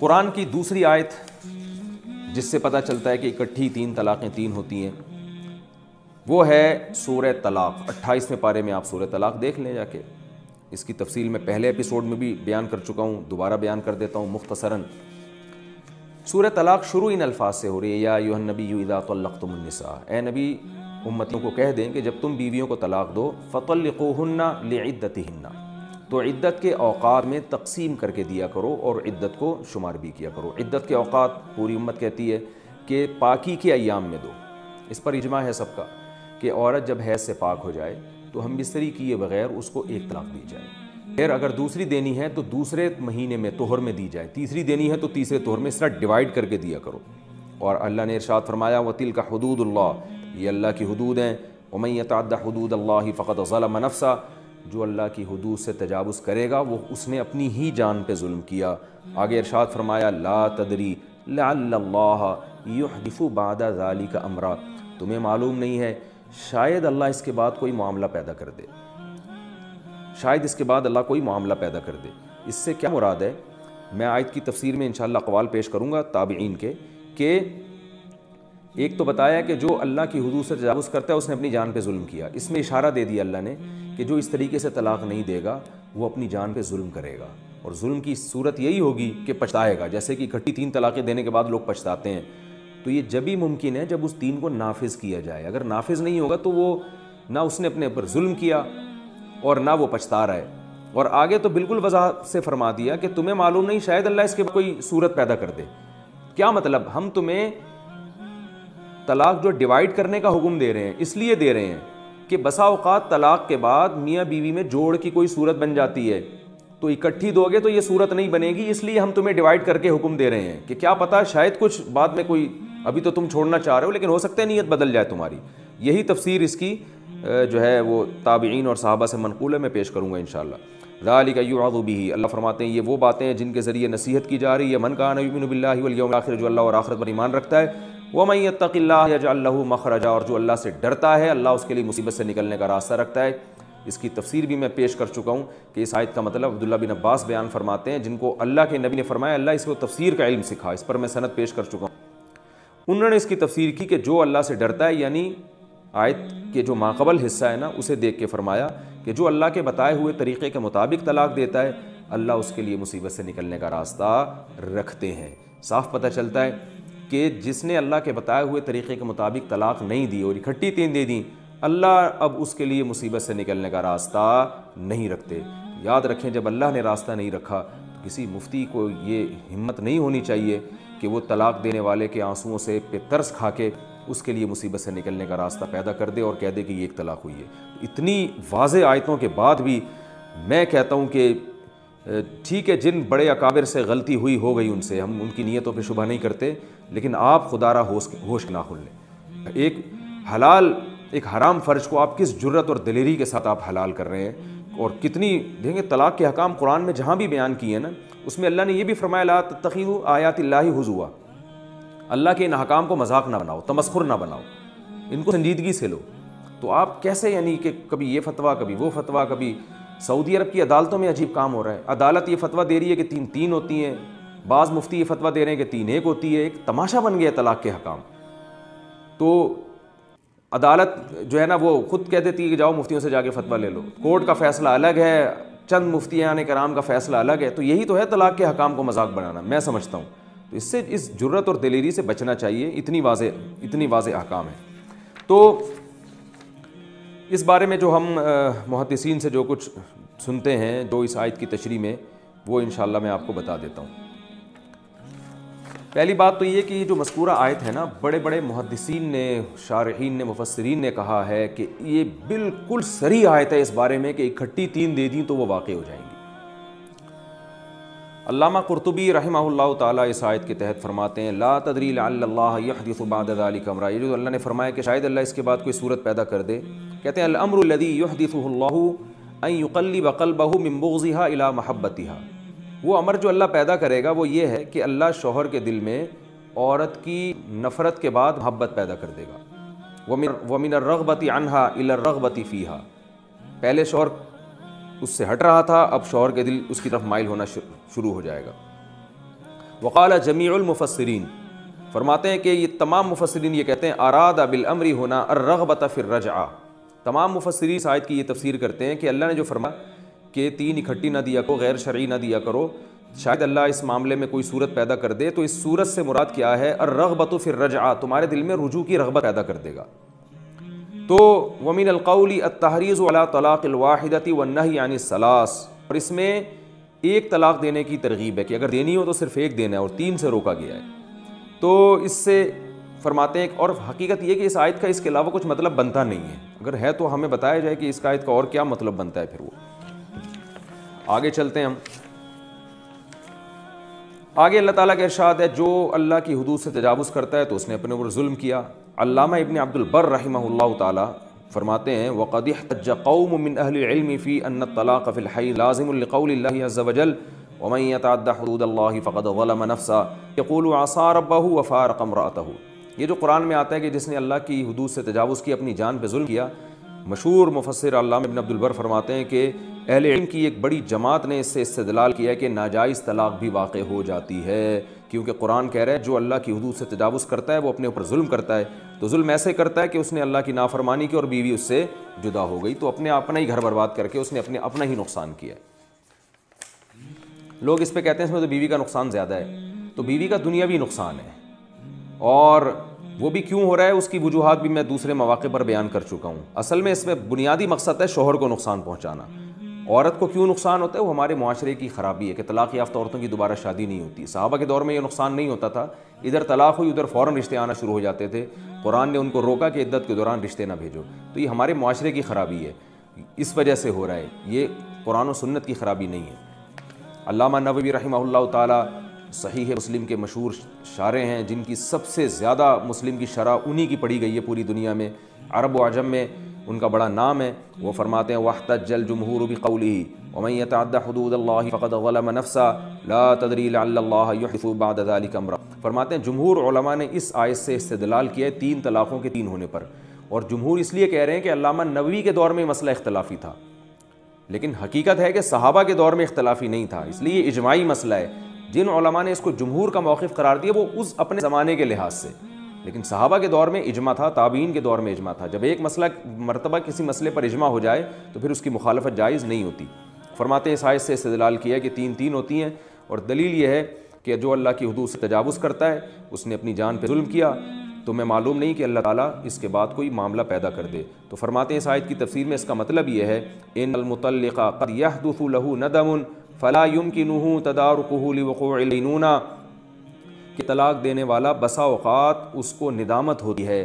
قرآن کی دوسری آیت جس سے پتہ چلتا ہے کہ اکٹھی 3 طلاقیں 3 ہوتی ہیں وہ ہے سورہ طلاق۔ 28ویں پارے میں آپ سورہ طلاق دیکھ لیں جا کے، اس کی تفصیل میں پہلے ایپیسوڈ میں بھی بیان کر چکا ہوں، دوبارہ بیان کر دیتا ہوں مختصراً۔ سورہ طلاق شروع ان الفاظ سے ہو رہی ہے، یا ایھا النبی اذا طلقتم النساء، اے نبی امتیوں کو کہہ دیں کہ جب تم بیویوں کو طلاق دو فطلقوہن لعدتہن، تو عدت کے اوقات میں تقسیم کر کے دیا کرو اور عدت کو شمار بھی کیا کرو۔ عدت کے اوقات پوری امت کہتی ہے کہ پاکی کے ایام میں دو، اس پر اجماع ہے سب کا کہ عورت جب حیض سے پاک ہو جائے تو ہم بستری کیے بغیر اس کو 1 طلاق دی جائے، پھر اگر دوسری دینی ہے تو دوسرے مہینے میں طہر میں دی جائے، تیسری دینی ہے تو تیسرے طہر میں، اس طرح ڈیوائیڈ کر کے دیا کرو۔ اور اللہ نے ارشاد فرمایا وَتِلْكَ حُدُودُ اللَّهِ، یہ اللہ کی حدود ہیں، وَمَن يَتَعَدَّ حُدُودَ اللَّهِ فَقَدْ ظَلَمَ نَفْسَهُ، جو اللہ کی حدود سے تجاوز کرے گا وہ اس نے اپنی ہی جان پہ ظلم کیا۔ آگے ارشاد فرمایا لا تدری لعل اللہ یحدث بعد ذلک امرا، تمہیں معلوم نہیں ہے شاید اللہ اس کے بعد کوئی معاملہ پیدا کر دے، شاید اس کے بعد اللہ کوئی معاملہ پیدا کر دے۔ اس سے کیا مراد ہے؟ میں آیت کی تفسیر میں انشاءاللہ اقوال پیش کروں گا تابعین کے، کہ ایک تو بتایا کہ جو اللہ کی حدود سے تجاوز کرتا ہے اس نے اپنی جان پہ ظلم کیا، اس میں اشارہ دے دیا اللہ نے کہ جو اس طریقے سے طلاق نہیں دے گا وہ اپنی جان پہ ظلم کرے گا، اور ظلم کی صورت یہی ہوگی کہ پچھتائے گا، جیسے کہ اکٹھی 3 طلاقیں دینے کے بعد لوگ پچھتاتے ہیں، تو یہ جب ہی ممکن ہے جب اس 3 کو نافذ کیا جائے۔ اگر نافذ نہیں ہوگا تو وہ نہ اس نے اپنے اوپر ظلم کیا اور نہ وہ پچھتا رہا ہے۔ اور آگے تو بالکل وضاحت سے فرما دیا کہ تمہیں معلوم نہیں شاید اللہ اس کے بعد کوئی صورت پیدا کر دے۔ کیا مطلب؟ ہم تمہیں طلاق جو ڈیوائیڈ کرنے کا حکم دے رہے ہیں اس لیے دے رہے ہیں کہ بسا اوقات طلاق کے بعد میاں بیوی میں جوڑ کی کوئی صورت بن جاتی ہے، تو اکٹھی دو گے تو یہ صورت نہیں بنے گی، اس لیے ہم تمہیں ڈیوائیڈ کر کے حکم دے رہے ہیں کہ کیا پتہ شاید کچھ بعد میں کوئی، ابھی تو تم چھوڑنا چاہ رہے ہو لیکن ہو سکتا ہے نیت بدل جائے تمہاری۔ یہی تفسیر اس کی جو ہے وہ تابعین اور صحابہ سے منقول ہے، میں پیش کروں گا انشاءاللہ۔ ذالک یوعظ بہ، اللہ فرماتے ہیں یہ وہ باتیں ہیں جن کے ذریعے نصیحت کی جا رہی ہے، من کان یؤمن باللہ والیوم الآخر، جو اللہ اور آخرت پر ایمان رکھتا ہے، وَمَن يَتَّقِ اللَّهَ يَجْعَل لَّهُ مَخْرَجًا، اور جو اللہ سے ڈرتا ہے اللہ اس کے لیے مصیبت سے نکلنے کا راستہ رکھتا ہے۔ اس کی تفسیر بھی میں پیش کر چکا ہوں کہ اس آیت کا مطلب عبداللہ بن عباس بیان فرماتے ہیں، جن کو اللہ کے نبی نے فرمایا اللہ اس کو تفسیر کا علم سکھا، اس پر میں سند پیش کر چکا ہوں۔ انہوں نے اس کی تفسیر کی کہ جو اللہ سے ڈرتا ہے، یعنی آیت کے جو ماقبل حصہ ہے نا اسے دیکھ کے فرمایا کہ جو اللہ کے بتائے ہوئے طریقے کے مطابق طلاق دیتا ہے اللہ اس کے لیے مصیبت سے نکلنے کا راستہ رکھتے ہیں۔ صاف پتہ چلتا ہے کہ جس نے اللہ کے بتائے ہوئے طریقے کے مطابق طلاق نہیں دی اور اکٹھی 3 دے دیں، اللہ اب اس کے لیے مصیبت سے نکلنے کا راستہ نہیں رکھتے۔ یاد رکھیں جب اللہ نے راستہ نہیں رکھا تو کسی مفتی کو یہ ہمت نہیں ہونی چاہیے کہ وہ طلاق دینے والے کے آنسوؤں سے پہ ترس کھا کے اس کے لیے مصیبت سے نکلنے کا راستہ پیدا کر دے اور کہہ دے کہ یہ 1 طلاق ہوئی ہے۔ اتنی واضح آیتوں کے بعد بھی میں کہتا ہوں کہ ٹھیک ہے جن بڑے اکابر سے غلطی ہوئی ہو گئی، ان سے ہم ان کی نیتوں پہ شبہ نہیں کرتے، لیکن آپ خدا را ہوش نہ کھول لیں۔ ایک حلال ایک حرام فرض کو آپ کس جرت اور دلیری کے ساتھ آپ حلال کر رہے ہیں، اور کتنی دیکھیں گے طلاق کے حکام قرآن میں جہاں بھی بیان کیے ہیں نا اس میں اللہ نے یہ بھی فرمایا لا تتخذوا آیات اللہ ہزوا، اللہ کے ان احکام کو مذاق نہ بناؤ، تمسخر نہ بناؤ، ان کو سنجیدگی سے لو۔ تو آپ کیسے یعنی کہ کبھی یہ فتویٰ کبھی وہ فتویٰ، کبھی سعودی عرب کی عدالتوں میں عجیب کام ہو رہا ہے، عدالت یہ فتویٰ دے رہی ہے کہ 3 ہوتی ہیں، بعض مفتی یہ فتویٰ دے رہے ہیں کہ 3 1 ہوتی ہے، ایک تماشا بن گیا طلاق کے حکام۔ تو عدالت جو ہے نا وہ خود کہہ دیتی ہے کہ جاؤ مفتیوں سے جا کے فتویٰ لے لو، کورٹ کا فیصلہ الگ ہے، چند مفتیان کرام کا فیصلہ الگ ہے، تو یہی تو ہے طلاق کے حکام کو مذاق بنانا، میں سمجھتا ہوں۔ تو اس سے اس جرت اور دلیری سے بچنا چاہیے، اتنی واضح احکام ہیں۔ تو اس بارے میں جو ہم محدثین سے جو کچھ سنتے ہیں جو اس آیت کی تشریح میں، وہ انشاءاللہ میں آپ کو بتا دیتا ہوں۔ پہلی بات تو یہ کہ یہ جو مذکورہ آیت ہے نا، بڑے بڑے محدثین نے، شارحین نے، مفسرین نے کہا ہے کہ یہ بالکل صریح آیت ہے اس بارے میں کہ اکٹھی 3 دے دیں تو وہ واقع ہو جائیں گی۔ علامہ قرطبی رحمہ اللہ تعالیٰ اس آیت کے تحت فرماتے ہیں لا تدری لعل اللہ یحدث بعد ذلک امرا، یہ جو اللہ نے فرمایا کہ شاید اللہ اس کے بعد کوئی صورت پیدا کر دے، کہتے ہیں الامر الذی یحدثہ اللہ ان یقلب قلبہ من بغضها الی محبتها، وہ امر جو اللہ پیدا کرے گا وہ یہ ہے کہ اللہ شوہر کے دل میں عورت کی نفرت کے بعد محبت پیدا کر دے گا۔ وَمِنَ الرَّغْبَةِ عَنْهَا إِلَى الرَّغْبَةِ فِيهَا، پہلے شوہر اس سے ہٹ رہا تھا، اب شوہر کے دل اس کی طرف مائل ہونا شروع ہو جائے گا۔ وقال جمیع المفسرین، فرماتے ہیں کہ یہ تمام مفسرین یہ کہتے ہیں اراد بالامر ہونا الرغبۃ فی الرجعہ، تمام مفسرین اس آیت کی یہ تفسیر کرتے ہیں کہ اللہ نے جو فرمایا کہ تین اکٹھی نہ دیا کرو، غیر شرعی نہ دیا کرو، شاید اللہ اس معاملے میں کوئی صورت پیدا کر دے، تو اس صورت سے مراد کیا ہے؟ الرغبۃ فی الرجعہ، تمہارے دل میں رجوع کی رغبت پیدا کر دے گا۔ تو ومن القول التحریض علی طلاق الواحدۃ والنہی عن الثلاث، اور اس میں ایک طلاق دینے کی ترغیب ہے کہ اگر دینی ہو تو صرف ایک دینا ہے، اور تین سے روکا گیا ہے۔ تو اس سے فرماتے ہیں، اور حقیقت یہ کہ اس آیت کا اس کے علاوہ کچھ مطلب بنتا نہیں ہے، اگر ہے تو ہمیں بتایا جائے کہ اس کا آیت کا اور کیا مطلب بنتا ہے۔ پھر وہ آگے چلتے ہیں ہم، آگے اللہ تعالیٰ کا ارشاد ہے جو اللہ کی حدود سے تجاوز کرتا ہے تو اس نے اپنے اوپر ظلم کیا۔ علامہ ابن عبد البر رحمہ اللہ تعالیٰ فرماتے ہیں وَقَدْ احْتَجَّ قَوْمٌ مِّنْ أَهْلِ الْعِلْمِ فِي أَنَّ الطَّلَاقَ فِي الْحَيِّ لَازِمٌ لِقَوْلِ اللَّهِ عَزَّ وَجَلَّ وَمَن يَتَعَدَّ حُدُودَ اللَّهِ فَقَدْ ظَلَمَ نَفْسَهُ يَقُولُ عَصَىٰ رَبَّهُ وَفَارَقَ امْرَأَتَهُ، یہ جو قرآن میں آتا ہے کہ جس نے اللہ کی حدود سے تجاوز کی، اپنی جان پہ ظلم کیا، مشہور مفسر علامہ ابن عبد البر فرماتے ہیں کہ اہل علم کی ایک بڑی جماعت نے اس سے استدلال کیا ہے کہ ناجائز طلاق بھی واقع ہو جاتی ہے، کیونکہ قرآن کہہ رہا ہے جو اللہ کی حدود سے تجاوز کرتا ہے وہ اپنے اوپر ظلم کرتا ہے، تو ظلم ایسے کرتا ہے کہ اس نے اللہ کی نافرمانی کی اور بیوی اس سے جدا ہو گئی، تو اپنا ہی گھر برباد کر کے اس نے اپنا ہی نقصان کیا ہے۔ لوگ اس پہ کہتے ہیں اس میں تو بیوی کا نقصان زیادہ ہے، تو بیوی کا دنیاوی نقصان ہے، اور وہ بھی کیوں ہو رہا ہے اس کی وجوہات بھی میں دوسرے مواقع پر بیان کر چکا ہوں۔ اصل میں اس میں بنیادی مقصد ہے شوہر کو نقصان پہنچانا۔ عورت کو کیوں نقصان ہوتا ہے؟ وہ ہمارے معاشرے کی خرابی ہے کہ طلاق یافتہ عورتوں کی دوبارہ شادی نہیں ہوتی۔ صحابہ کے دور میں یہ نقصان نہیں ہوتا تھا، ادھر طلاق ہوئی ادھر فوراً رشتے آنا شروع ہو جاتے تھے، قرآن نے ان کو روکا کہ عدت کے دوران رشتے نہ بھیجو، تو یہ ہمارے معاشرے کی خرابی ہے، اس وجہ سے ہو رہا ہے، یہ قرآن و سنت کی خرابی نہیں ہے۔ علامہ نووی رحمہ اللہ تعالیٰ صحیح مسلم کے مشہور شارح ہیں، جن کی سب سے زیادہ مسلم کی شرح انہی کی پڑھی گئی ہے پوری دنیا میں، عرب و عجم میں ان کا بڑا نام ہے۔ وہ فرماتے ہیں وَاحْتَجَّ الْجُمْهُورُ بِقَوْلِهِ وَمَن يَتَعَدَّ حُدُودَ اللَّهِ فَقَدْ ظَلَمَ نَفْسَهُ لَا تَدْرِي لَعَلَّ اللَّهَ يُحْدِثُ بَعْدَ ذَلِكَ أَمْرًا۔ فرماتے ہیں جمہور علماء نے اس آیت سے استدلال کیا ہے تین طلاقوں کے تین ہونے پر، اور جمہور اس لیے کہہ رہے ہیں کہ علامہ نووی کے دور میں مسئلہ اختلافی تھا، لیکن حقیقت ہے کہ صحابہ کے دور میں اختلافی نہیں تھا، اس لیے اجماعی مسئلہ ہے۔ جن علماء نے اس کو جمہور کا موقف قرار دیا وہ اس اپنے زمانے کے لحاظ سے، لیکن صحابہ کے دور میں اجماع تھا، تابعین کے دور میں اجماع تھا۔ جب ایک مسئلہ مرتبہ کسی مسئلے پر اجماع ہو جائے تو پھر اس کی مخالفت جائز نہیں ہوتی۔ فرماتے ہیں اس آیت سے استدلال کیا ہے کہ تین ہوتی ہیں، اور دلیل یہ ہے کہ جو اللہ کی حدود سے تجاوز کرتا ہے اس نے اپنی جان پہ ظلم کیا، تو میں معلوم نہیں کہ اللہ تعالیٰ اس کے بعد کوئی معاملہ پیدا کر دے۔ تو فرماتے ہیں اس آیت کی تفسیر میں اس کا مطلب یہ ہے ان المطلق قد يحدث له ندم فلا يمكنه تداركه لوقوع البينونة، کہ طلاق دینے والا بسا اوقات اس کو ندامت ہوتی ہے،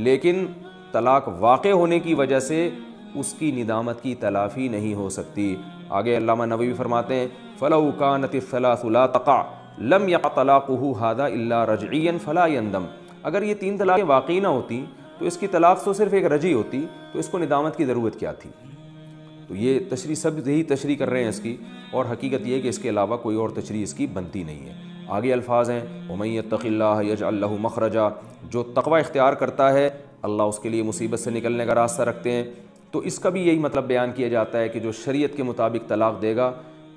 لیکن طلاق واقع ہونے کی وجہ سے اس کی ندامت کی تلافی نہیں ہو سکتی۔ آگے علامہ نووی فرماتے ہیں فَلَوْ كَانَتِ الثَّلَاثُ لَا تَقَعْ لَمْ يَقَعْ طَلَاقُهُ هَذَا إِلَّا رَجْعِيًّا فَلَا يَنْدَمْ، اگر یہ تین طلاقیں واقعی نہ ہوتی تو اس کی طلاق تو صرف ایک رجعی ہوتی، تو اس کو ندامت کی ضرورت کیا تھی؟ تو یہ تشریح سب یہی تشریح کر رہے ہیں اس کی، اور حقیقت یہ ہے کہ اس کے علاوہ کوئی اور تشریح اس کی بنتی نہیں ہے۔ آگے الفاظ ہیں وَمَن يَتَّقِ اللَّهَ يَجْعَل لَّهُ مَخْرَجًا، جو تقوی اختیار کرتا ہے اللہ اس کے لیے مصیبت سے نکلنے کا راستہ رکھتے ہیں۔ تو اس کا بھی یہی مطلب بیان کیا جاتا ہے کہ جو شریعت کے مطابق طلاق دے گا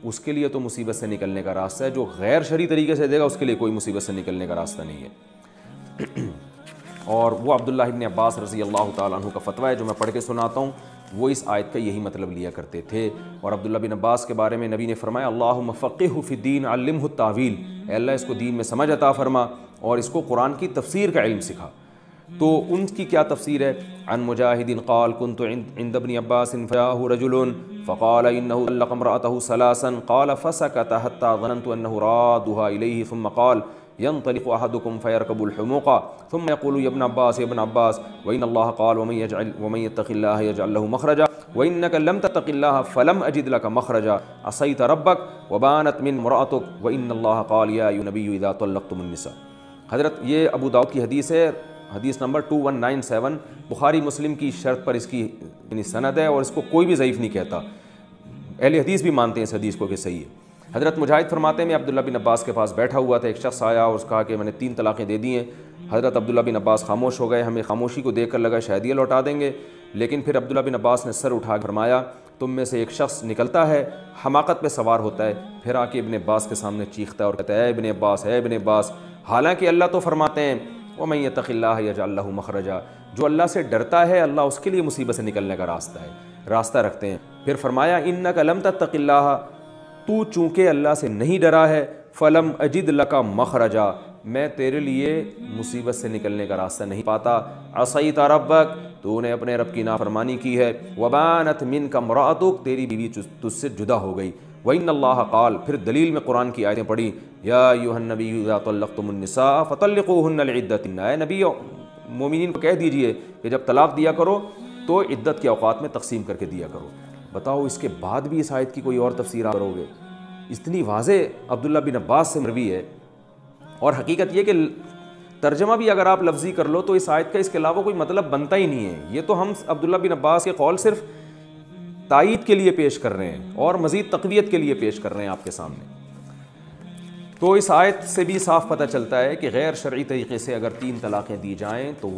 اس کے لیے تو مصیبت سے نکلنے کا راستہ ہے، جو غیر شرعی طریقے سے دے گا اس کے لیے کوئی مصیبت سے نکلنے کا راستہ نہیں ہے۔ اور وہ عبداللہ ابن عباس رضی اللہ تعالیٰ عنہ کا فتویٰ ہے جو میں پڑھ کے سناتا ہوں، وہ اس آیت کا یہی مطلب لیا کرتے تھے۔ اور عبداللہ بن عباس کے بارے میں نبی نے فرمایا اللہم فقہہ فی الدین علمہ التاویل، اے اللہ اس کو دین میں سمجھ عطا فرما اور اس کو قرآن کی تفسیر کا علم سکھا۔ تو ان کی کیا تفسیر ہے؟ عن مجاہد قال كنت عند ابن عباس فجاءه رجل فقال انه طلق امرأته ثلاثا قال فسكت حتى ظننت انه رادها اليه ثم قال ينطلق احدكم فيركب الحموق ثم يقول يا ابن عباس وان الله قال ومن يتق الله يجعل له مخرجا وانك لم تتق الله فلم اجد لك مخرجا عصيت ربك وبانت من امرأتك وان الله قال يا ايها النبي اذا طلقتم النساء۔ حضرت یہ ابو داؤد کی حدیث ہے، حدیث نمبر 2197، بخاری مسلم کی شرط پر اس کی سند ہے اور اس کو کوئی بھی ضعیف نہیں کہتا، اہل حدیث بھی مانتے ہیں اس حدیث کو کہ صحیح ہے۔ حضرت مجاہد فرماتے ہیں میں عبداللہ بن عباس کے پاس بیٹھا ہوا تھا، ایک شخص آیا اور اس کہا کہ میں نے 3 طلاقیں دے دی ہیں۔ حضرت عبداللہ بن عباس خاموش ہو گئے، ہمیں خاموشی کو دیکھ کر لگا شاید یہ لوٹا دیں گے، لیکن پھر عبداللہ بن عباس نے سر اٹھا کر فرمایا تم میں سے ایک شخص نکلتا ہے، حماقت پہ سوار ہوتا ہے، پھر آ کے ابن عباس کے سامنے چیختا ہے اور کہتا ہے اے ابن عباس، اے ابن عباس، حالانکہ اللہ تو فرماتے ہیں وَمَن يَتَّقِ اللَّهَ يَجْعَل لَّهُ مَخْرَجًا، جو اللہ سے ڈرتا ہے اللہ اس کے لیے مصیبت سے نکلنے کا راستہ رکھتے ہیں۔ پھر فرمایا اِنَّكَ لَمْ تَتَّقِ اللَّهَ، تو چونکہ اللہ سے نہیں ڈرا ہے، فَلَمْ أَجِدْ لَكَ مَخْرَجًا، میں تیرے لیے مصیبت سے نکلنے کا راستہ نہیں پاتا۔ عصیت ربک، تو نے اپنے رب کی نافرمانی کی ہے، وبانت منک امرأتک، تیری بیوی تجھ سے جدا ہو گئی۔ وَإِنَّ اللَّهَ قال، پھر دلیل میں قرآن کی آیتیں پڑھی، یا ایھا النبی اذا طلقتم النساء فطلقوهن لعدتهن، اے نبی مومنین کو کہہ دیجئے کہ جب طلاق دیا کرو تو عدت کے اوقات میں تقسیم کر کے دیا کرو۔ بتاؤ اس کے بعد بھی اس آیت کی کوئی اور تفسیر آپ کرو گے؟ اتنی واضح عبداللہ بن عباس سے مروی ہے، اور حقیقت یہ کہ ترجمہ بھی اگر آپ لفظی کر لو تو اس آیت کا اس کے علاوہ کوئی مطلب بنتا ہی نہیں ہے۔ یہ تو ہم عبداللہ بن عباس کے قول صرف تائید کے لیے پیش کر رہے ہیں اور مزید تقویت کے لیے پیش کر رہے ہیں آپ کے سامنے۔ تو اس آیت سے بھی صاف پتہ چلتا ہے کہ غیر شرعی طریقے سے اگر 3 طلاقیں دی جائیں تو وہ